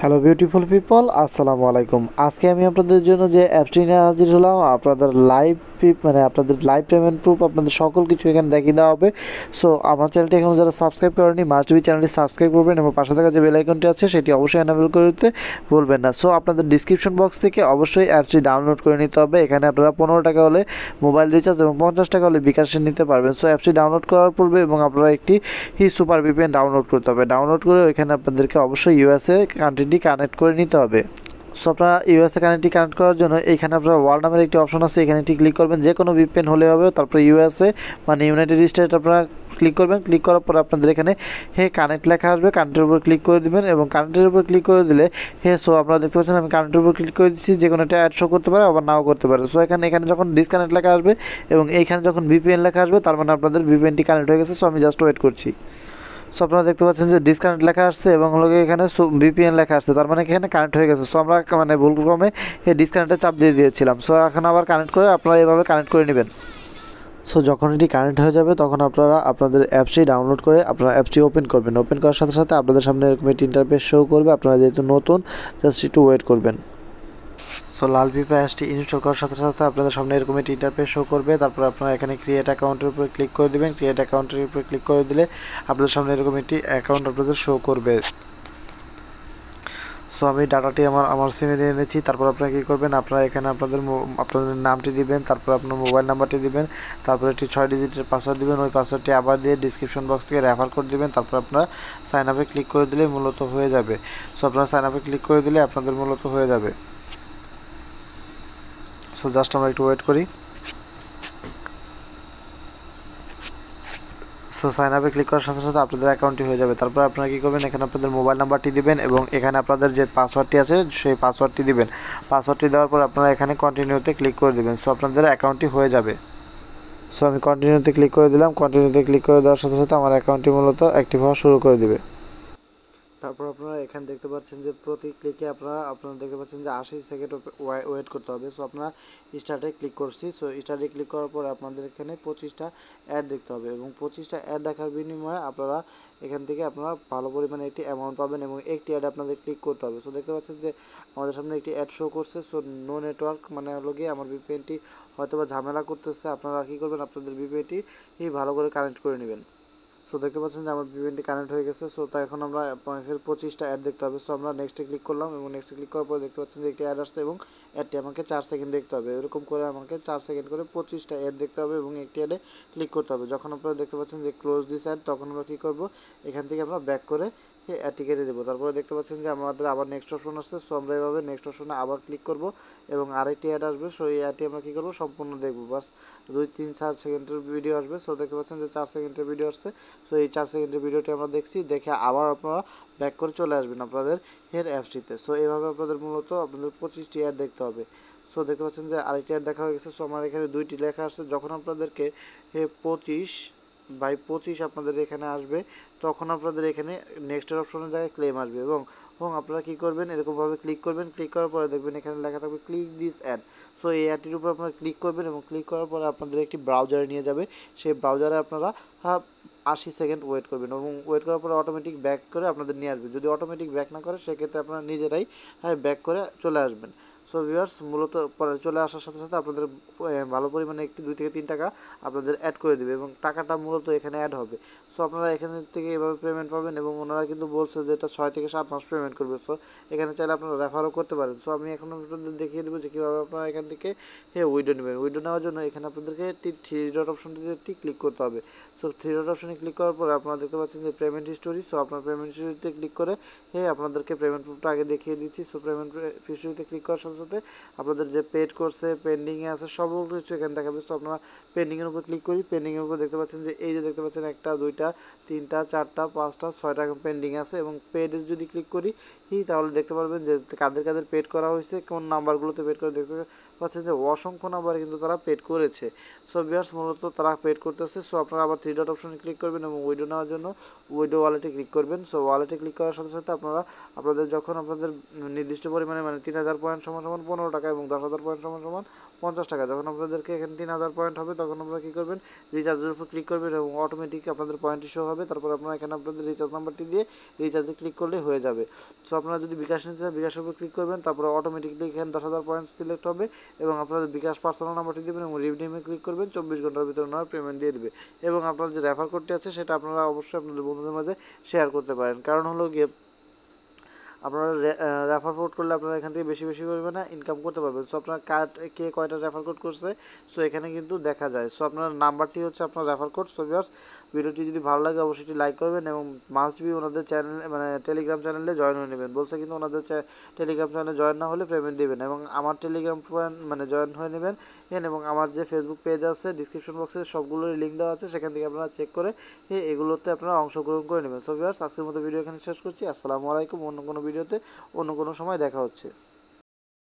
Hello beautiful people, আসসালামু আলাইকুম। আজকে আমি আপনাদের জন্য যে অ্যাপসটি নিয়ে হাজির হলাম, আপনাদের আপনাদের লাইভ পেমেন্ট প্রুফ, আপনাদের সকল কিছু এখানে দেখিয়ে দেওয়া হবে। সো আমার চ্যানেলটি এখন যারা সাবস্ক্রাইব করেনি, মাস্ট বি চ্যানেলটি সাবস্ক্রাইব করবেন এবং পাশে থাকা যে বেল আইকনটি আছে সেটি অবশ্যই এনাবেল করে দিতে ভুলবেন না। সো আপনাদের ডিসক্রিপশন বক্স থেকে অবশ্যই অ্যাপসটি ডাউনলোড করে নিতে হবে। এখানে আপনারা 15 টাকা হলে মোবাইল রিচার্জ এবং 50 টাকা হলে বিকাশে নিতে পারবেন। সো অ্যাপসটি ডাউনলোড করার পূর্বে এবং আপনারা একটি সুপার ভিপিএন ডাউনলোড করতে হবে। ডাউনলোড করে ওইখানে আপনাদেরকে অবশ্যই ইউএসএ কান্ট্রিটি কানেক্ট করে নিতে হবে। সো আপনারা ইউএসএ কানেক্টটি কানেক্ট করার জন্য এখানে আপনারা ওয়ার্ল্ড নামের একটি অপশন আছে, এখানে একটি ক্লিক করবেন। যে কোনো ভিপিএন হলে হবে। তারপরে ইউএসএ মানে ইউনাইটেড স্টেট আপনারা ক্লিক করবেন। ক্লিক করার পর আপনাদের এখানে কানেক্ট লেখা আসবে, কানেক্টের উপর ক্লিক করে দেবেন এবং কানেক্টের উপর ক্লিক করে দিলে সো আপনারা দেখতে পাচ্ছেন আমি কানেক্টের উপর ক্লিক করে দিচ্ছি। যে কোনো একটা অ্যাড শো করতে পারে, আবার নাও করতে পারে। সো এখানে যখন ডিসকানেক্ট লেখা আসবে এবং এইখানে যখন ভিপিএন লেখা আসবে, তার মানে আপনাদের ভিপিএনটি কানেক্ট হয়ে গেছে। সো আমি জাস্ট ওয়েট করছি। সো আপনারা দেখতে পাচ্ছেন যে ডিসকানেক্ট লেখা আসছে এবং লোকে এখানে ভিপিএন লেখা আসছে, তার মানে এখানে কানেক্ট হয়ে গেছে। সো আমরা ভুলক্রমে ডিসকানেক্টে চাপ দিয়ে দিয়েছিলাম। সো এখন আবার কানেক্ট করে আপনারা এভাবে কানেক্ট করে নেবেন। সো যখন এটি কানেক্ট হয়ে যাবে তখন আপনারা আপনাদের অ্যাপসটি ডাউনলোড করে আপনারা অ্যাপসটি ওপেন করবেন। ওপেন করার সাথে সাথে আপনাদের সামনে এরকম একটি ইন্টারফেস শো করবে। আপনারা যেহেতু নতুন, জাস্ট একটু ওয়েট করবেন। সো লাল পিঁপড়া অ্যাপসটি ইনস্টল করার সাথে সাথে আপনাদের সামনে এরকম একটি ইন্টারফেস শো করবে। তারপর আপনারা এখানে ক্রিয়েট অ্যাকাউন্টের উপর ক্লিক করে দেবেন। ক্রিয়েট অ্যাকাউন্টের উপর ক্লিক করে দিলে আপনাদের সামনে এরকম একটি অ্যাকাউন্ট আপনাদের শো করবে। সো আমি ডাটাটি আমার সিমে দিয়ে নিয়েছি। তারপর আপনারা কী করবেন, আপনারা এখানে আপনাদের নামটি দিবেন, তারপর আপনার মোবাইল নাম্বারটি দিবেন, তারপর একটি 6 ডিজিটের পাসওয়ার্ড দিবেন। ওই পাসওয়ার্ডটি আবার দিয়ে ডিসক্রিপশন বক্স থেকে রেফার কোড দিবেন। তারপর আপনারা সাইন আপে ক্লিক করে দিলে মূলত হয়ে যাবে। সো আপনারা সাইন আপে ক্লিক করে দিলে আপনাদের মূলত হয়ে যাবে। সো জাস্ট আমরা একটু ওয়েট করি। সো সাইন আপে ক্লিক করার সাথে সাথে আপনাদের অ্যাকাউন্টটি হয়ে যাবে। তারপর আপনারা কী করবেন, এখানে আপনাদের মোবাইল নাম্বারটি দিবেন এবং এখানে আপনাদের যে পাসওয়ার্ডটি আছে সেই পাসওয়ার্ডটি দিবেন। পাসওয়ার্ডটি দেওয়ার পর আপনারা এখানে কন্টিনিউতে ক্লিক করে দেবেন। সো আপনাদের অ্যাকাউন্টটি হয়ে যাবে। সো আমি কন্টিনিউতে ক্লিক করে দিলাম। কন্টিনিউতে ক্লিক করে দেওয়ার সাথে সাথে আমার অ্যাকাউন্টটি মূলত অ্যাক্টিভ হওয়া শুরু করে দিবে। তারপর আপনারা এখানে দেখতে পাচ্ছেন যে প্রতি ক্লিকে আপনারা দেখতে পাচ্ছেন যে 80 সেকেন্ড ওয়েট করতে হবে। সো আপনারা স্টার্টে ক্লিক করছি। সো স্টার্টে ক্লিক করার পর আপনাদের এখানে 25টা অ্যাড দেখতে হবে এবং 25টা অ্যাড দেখার বিনিময়ে আপনারা এখান থেকে আপনারা ভালো পরিমাণে একটি অ্যামাউন্ট পাবেন এবং একটি অ্যাড আপনাদের ক্লিক করতে হবে। সো দেখতে পাচ্ছেন যে আমাদের সামনে একটি অ্যাড শো করছে। সো নো নেটওয়ার্ক মানে হলো গিয়ে আমার ভিপিএনটি হয়তো বা ঝামেলা করতেছে। আপনারা কী করবেন, আপনাদের ভিপিএনটি ভালো করে কানেক্ট করে নেবেন। সো দেখতে পাচ্ছেন যে আমার ভিপিএনটি কানেক্ট হয়ে গেছে। সো তাই এখন আমরা 25টা অ্যাড দেখতে হবে। সো আমরা নেক্সটে ক্লিক করলাম এবং নেক্সটে ক্লিক করার পর দেখতে পাচ্ছেন যে একটি অ্যাড আসছে এবং অ্যাডটি আমাকে 4 সেকেন্ড দেখতে হবে। এরকম করে আমাকে 4 সেকেন্ড করে 25টা অ্যাড দেখতে হবে এবং একটি অ্যাডে ক্লিক করতে হবে। যখন আপনারা দেখতে পাচ্ছেন যে ক্লোজ দিস অ্যাড, তখন আমরা কী করবো, এখান থেকে আমরা ব্যাক করে অ্যাডটি কেটে দেবো। তারপরে দেখতে পাচ্ছেন যে আমাদের আবার নেক্সট অপশন আসছে। সো আমরা এভাবে নেক্সট অপশনে আবার ক্লিক করব এবং আরেকটি অ্যাড আসবে। সো এই অ্যাডটি আমরা কী করবো, সম্পূর্ণ দেখবো। বাস 2-3-4 সেকেন্ডের ভিডিও আসবে। সো দেখতে পাচ্ছেন যে 4 সেকেন্ডের ভিডিও আসছে। সো এই 4 সেকেন্ডের ভিডিওটি আমরা দেখছি, দেখে আবার আপনারা ব্যাক করে চলে আসবেন আপনাদের অ্যাপসটিতে। সো এইভাবে আপনাদের মূলত আপনাদের 25টি অ্যাড দেখতে হবে। সো দেখতে পাচ্ছেন যে আরেকটি অ্যাড দেখা হয়ে গেছে। সো আমার এখানে 2টি লেখা আসছে। যখন আপনাদেরকে 25/25 আপনাদের এখানে আসবে, তখন আপনাদের এখানে নেক্সটের অপশনের জায়গায় ক্লেম আসবে এবং আপনারা কী করবেন, এরকমভাবে ক্লিক করবেন। ক্লিক করার পরে দেখবেন এখানে লেখা থাকবে ক্লিক দিস অ্যাড। সো এই অ্যাডটির উপর আপনারা ক্লিক করবেন এবং ক্লিক করার পরে আপনাদের একটি ব্রাউজারে নিয়ে যাবে। সেই ব্রাউজারে আপনারা 80 সেকেন্ড ওয়েট করবেন এবং ওয়েট করার পরে অটোমেটিক ব্যাক করে আপনাদের নিয়ে আসবে। যদি অটোমেটিক ব্যাক না করে, সেক্ষেত্রে আপনারা নিজেরাই ব্যাক করে চলে আসবেন। সো ভিউয়ার্স, মূলত পরে চলে আসার সাথে সাথে আপনাদের ভালো পরিমাণে একটি 2 থেকে 3 টাকা আপনাদের অ্যাড করে দেবে এবং টাকাটা মূলত এখানে অ্যাড হবে। সো আপনারা এখান থেকে এভাবে পেমেন্ট পাবেন এবং ওনারা কিন্তু বলছে যে এটা 6 থেকে 7 মাস পেমেন্ট করবে। সো এখানে চাইলে আপনারা রেফারও করতে পারেন। সো আমি এখন আপনাদের দেখিয়ে দেবো যে কীভাবে আপনারা এখান থেকে উইডো নেবেন। উইডো নেওয়ার জন্য এখানে আপনাদেরকে 3 ডট অপশনটিতে ক্লিক করতে হবে। সো 3 ডট অপশনে ক্লিক করার পরে আপনারা দেখতে পাচ্ছেন যে পেমেন্ট হিস্টোরি। সো আপনার পেমেন্ট হিস্টোরিতে ক্লিক করে আপনাদেরকে পেমেন্ট প্রুফটা আগে দেখিয়ে দিচ্ছি। সো পেমেন্ট হিস্টোরিতে ক্লিক করার সাথে সাথে আপনাদের যে পেড করছে, পেন্ডিংয়ে আছে, সব কিছু এখানে দেখাবে। সো আপনারা পেন্ডিংয়ের উপর ক্লিক করি। পেন্ডিংয়ের উপর দেখতে পাচ্ছেন যে এই যে দেখতে পাচ্ছেন 1টা 2টা 3টা 4টা 5টা 6টা পেন্ডিং আছে এবং পেডে যদি ক্লিক করি তাহলে দেখতে পারবেন যে কাদের কাদের পেড করা হয়েছে, কোন নাম্বারগুলোতে পেড করে। দেখতে পাচ্ছেন যে অসংখ্য নাম্বারে কিন্তু তারা পেড করেছে। সো ভিউয়ার্স, মূলত তারা পেড করতেছে। সো আপনারা আবার 3 ডট অপশনে ক্লিক করবেন এবং উইডো নেওয়ার জন্য উইডো ওয়ালেটে ক্লিক করবেন। সো ওয়ালেটে ক্লিক করার সাথে সাথে আপনারা আপনাদের যখন আপনাদের নির্দিষ্ট পরিমাণে 3000 পয়েন্ট সমান সমান 15 টাকা এবং 10,000 পয়েন্ট সমান সমান 50 টাকা। যখন আপনাদেরকে এখানে 3000 পয়েন্ট হবে তখন আপনারা কী করবেন, রিচার্জের উপর ক্লিক করবেন এবং অটোমেটিক আপনাদের পয়েন্টটি শো হবে। তারপর আপনারা এখানে আপনাদের রিচার্জ নাম্বারটি দিয়ে রিচার্জে ক্লিক করলে হয়ে যাবে। সো আপনারা যদি বিকাশ নিতে চান বিকাশের উপর ক্লিক করবেন, তারপরে অটোমেটিকলি এখানে 10,000 পয়েন্ট সিলেক্ট হবে এবং আপনাদের বিকাশ পার্সোনাল নাম্বারটি দেবেন এবং রিডিমে ক্লিক করবেন। 24 ঘন্টার ভিতরে ওনারা পেমেন্ট দিয়ে দেবে এবং আপনার যে রেফার কোডটি আছে সেটা আপনারা অবশ্যই আপনাদের বন্ধুদের মাঝে শেয়ার করতে পারেন। কারণ হলো গিয়ে আপনারা রেফার কোড করলে আপনারা এখান থেকে বেশি বেশি পরিমাণে ইনকাম করতে পারবেন। সো আপনার কে কয়টা রেফার কোড করছে সো এখানে কিন্তু দেখা যায়। সো আপনার নাম্বারটি হচ্ছে আপনার রেফার কোড। সো ভিউয়ার্স, ভিডিওটি যদি ভালো লাগে অবশ্যই লাইক করবেন এবং মাস্ট বি ওনাদের চ্যানেল মানে টেলিগ্রাম চ্যানেলে জয়েন হয়ে নেবেন। বলছে কিন্তু ওনাদের টেলিগ্রাম চ্যানেলে জয়েন না হলে পেমেন্ট দেবেন এবং আমার টেলিগ্রাম মানে জয়েন হয়ে নেবেন এবং আমার যে ফেসবুক পেজ আছে ডিসক্রিপশন বক্সে সবগুলোর লিঙ্ক দেওয়া আছে, সেখান থেকে আপনারা চেক করে এগুলোতে আপনারা অংশগ্রহণ করে নেবেন। সো ভিউয়ার্স, আজকের মতো ভিডিও এখানে শেষ করছি। আসসালামু আলাইকুম। অন্য কোনো ভিডিওতে অন্য কোনো সময় দেখা হচ্ছে।